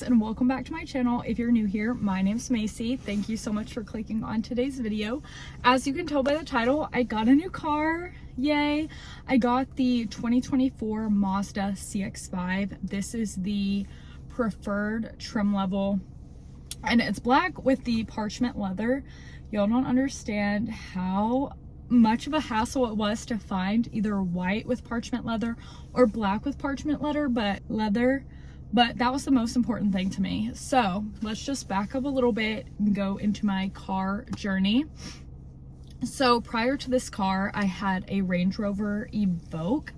And welcome back to my channel. If you're new here, my name's Macy. Thank you so much for clicking on today's video. As you can tell by the title, I got a new car. Yay! I got the 2024 Mazda CX5. This is the preferred trim level, and it's black with the parchment leather. Y'all don't understand how much of a hassle it was to find either white with parchment leather or black with parchment leather, but that was the most important thing to me. So let's just back up a little bit and go into my car journey. So prior to this car, I had a Range Rover Evoque,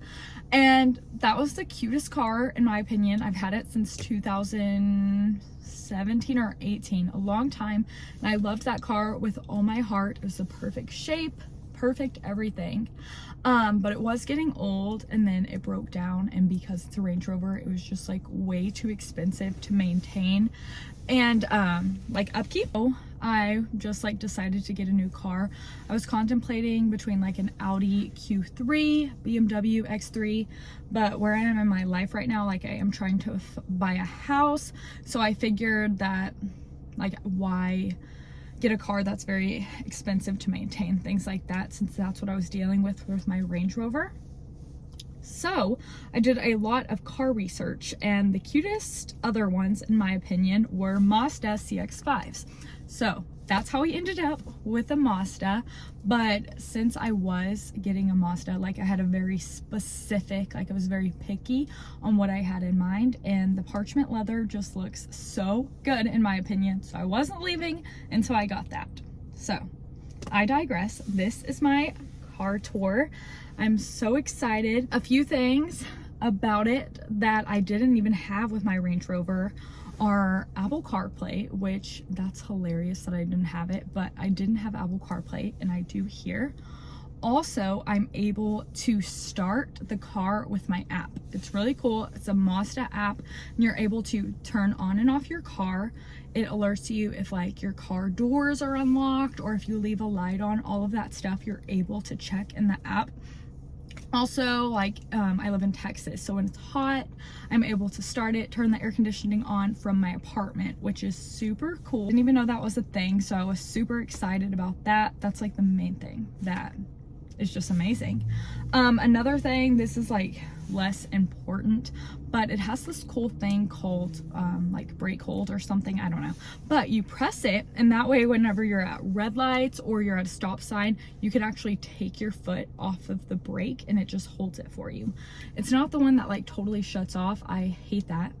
and that was the cutest car in my opinion. I've had it since 2017 or 18, a long time, and I loved that car with all my heart. It was the perfect shape, perfect everything. But it was getting old, and then it broke down, and because it's a Range Rover, it was just like way too expensive to maintain and like upkeep. So I just like decided to get a new car. I was contemplating between like an Audi Q3, BMW X3, but where I am in my life right now, like I am trying to buy a house, so I figured that like why get a car that's very expensive to maintain, things like that, since that's what I was dealing with my Range Rover. So I did a lot of car research, and the cutest other ones in my opinion were Mazda CX5s. So that's how we ended up with a Mazda. But since I was getting a Mazda, like I had a very specific, like I was very picky on what I had in mind, and the parchment leather just looks so good in my opinion. So I wasn't leaving until I got that. So I digress. This is my car tour. I'm so excited. A few things about it that I didn't even have with my Range Rover are Apple CarPlay, which that's hilarious that I didn't have it, but I didn't have Apple CarPlay, and I do here. Also, I'm able to start the car with my app. It's really cool. It's a Mazda app, and you're able to turn on and off your car. It alerts you if like your car doors are unlocked or if you leave a light on, all of that stuff you're able to check in the app. Also, like I live in Texas, so when it's hot, I'm able to start it, turn the air conditioning on from my apartment, which is super cool. Didn't even know that was a thing, so I was super excited about that. That's like the main thing that is just amazing. Another thing, this is like less important, but it has this cool thing called like brake hold or something, I don't know, but you press it, and that way whenever you're at red lights or you're at a stop sign, you can actually take your foot off of the brake and it just holds it for you. It's not the one that like totally shuts off. I hate that.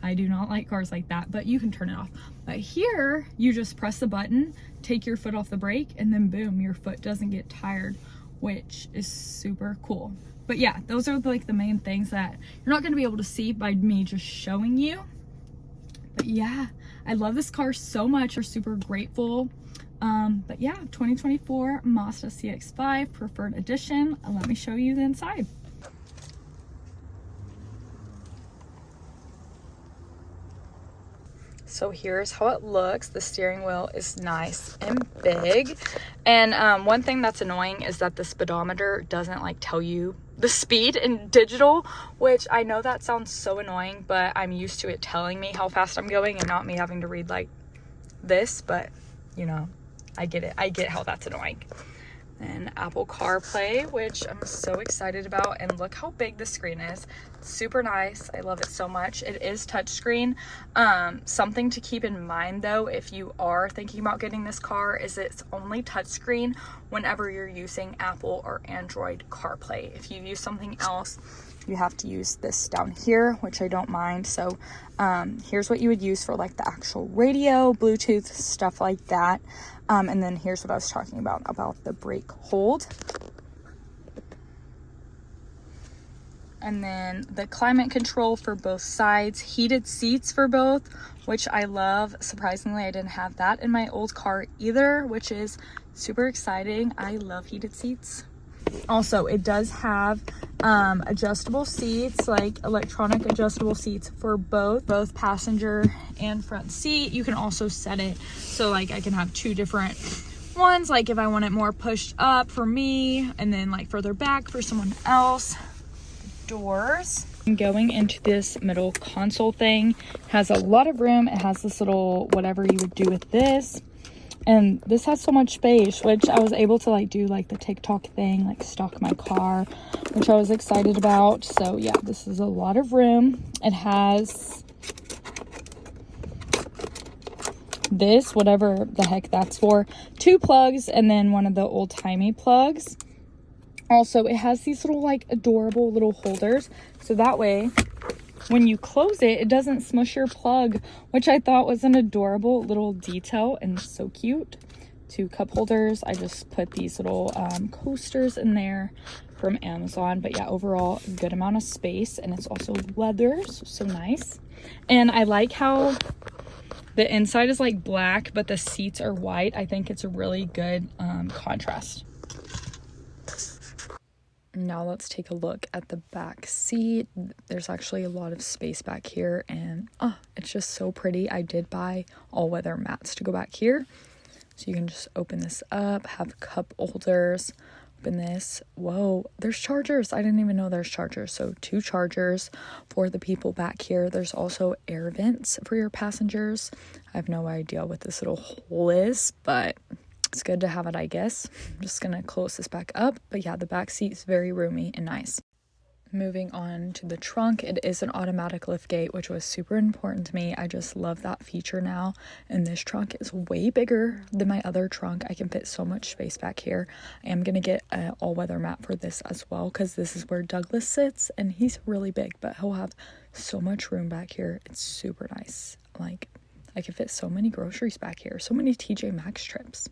I do not like cars like that, but you can turn it off. But here you just press the button, take your foot off the brake, and then boom, your foot doesn't get tired, which is super cool. But yeah, those are like the main things that you're not going to be able to see by me just showing you. But yeah, I love this car so much. We're super grateful. But yeah, 2024 Mazda CX5 Preferred Edition. Let me show you the inside. So here's how it looks. The steering wheel is nice and big. And one thing that's annoying is that the speedometer doesn't like tell you the speed in digital, which I know that sounds so annoying, but I'm used to it telling me how fast I'm going and not me having to read like this. But you know, I get it. I get how that's annoying. And Apple CarPlay, which I'm so excited about, and look how big the screen is. Super nice. I love it so much. It is touchscreen. Something to keep in mind though, if you are thinking about getting this car, is it's only touchscreen whenever you're using Apple or Android CarPlay. If you use something else, you have to use this down here, which I don't mind. So here's what you would use for like the actual radio, Bluetooth, stuff like that. And then here's what I was talking about the brake hold. And then the climate control for both sides, heated seats for both, which I love. Surprisingly, I didn't have that in my old car either, which is super exciting. I love heated seats. Also, it does have adjustable seats, like electronic adjustable seats for both passenger and front seat. You can also set it so like I can have two different ones, like if I want it more pushed up for me and then like further back for someone else. Doors. Going into this middle console thing, has a lot of room. It has this little whatever you would do with this, and this has so much space, which I was able to like do like the TikTok thing, like stock my car, which I was excited about. So yeah, this is a lot of room. It has this, whatever the heck that's for, 2 plugs and then one of the old-timey plugs. Also, it has these little like adorable little holders, so that way when you close it, it doesn't smush your plug, which I thought was an adorable little detail and so cute. 2 cup holders. I just put these little coasters in there from Amazon, but yeah, overall good amount of space, and it's also leather, so nice. And I like how the inside is like black, but the seats are white. I think it's a really good contrast. Now let's take a look at the back seat. There's actually a lot of space back here, and it's just so pretty. I did buy all-weather mats to go back here. So you can just open this up, have cup holders, open this. Whoa, there's chargers. I didn't even know there's chargers. So 2 chargers for the people back here. There's also air vents for your passengers. I have no idea what this little hole is, but it's good to have it, I guess. I'm just gonna close this back up. But yeah, the back seat is very roomy and nice. Moving on to the trunk, it is an automatic lift gate, which was super important to me. I just love that feature now. And this trunk is way bigger than my other trunk. I can fit so much space back here. I am gonna get an all-weather mat for this as well, because this is where Douglas sits, and he's really big, but he'll have so much room back here. It's super nice. Like, I can fit so many groceries back here, so many TJ Maxx trips.